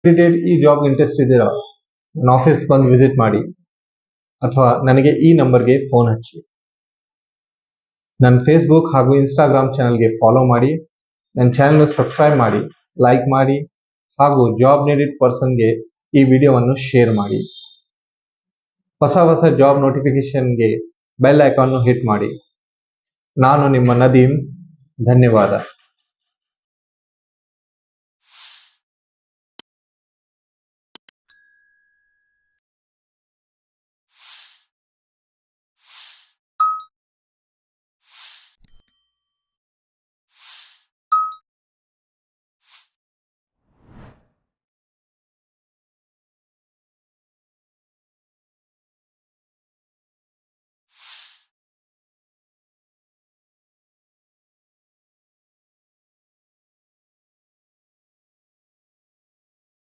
Candidate ಈ job interest ಇದ್ದೀರಾ, ನನ್ನ ಆಫೀಸ್ ಬಂದು ವಿಸಿಟ್ ಮಾಡಿ ಅಥವಾ ನನಗೆ ಈ ನಂಬರ್ಗೆ ಫೋನ್ ಹಚ್ಚಿ. ನನ್ನ ಫೇಸ್ಬುಕ್ ಹಾಗೂ ಇನ್ಸ್ಟಾಗ್ರಾಮ್ ಚಾನಲ್ಗೆ ಫಾಲೋ ಮಾಡಿ, ನನ್ನ ಚಾನಲ್ನ ಸಬ್ಸ್ಕ್ರೈಬ್ ಮಾಡಿ, ಲೈಕ್ ಮಾಡಿ ಹಾಗೂ ಜಾಬ್ ನೀಡೆಡ್ ಪರ್ಸನ್ಗೆ ಈ ವಿಡಿಯೋವನ್ನು ಶೇರ್ ಮಾಡಿ. ಹೊಸ ಜಾಬ್ ನೋಟಿಫಿಕೇಶನ್ಗೆ ಬೆಲ್ ಐಕಾನ್ ಹಿಟ್ ಮಾಡಿ. ನಾನು ನಿಮ್ಮ ನದೀಮ್. ಧನ್ಯವಾದ.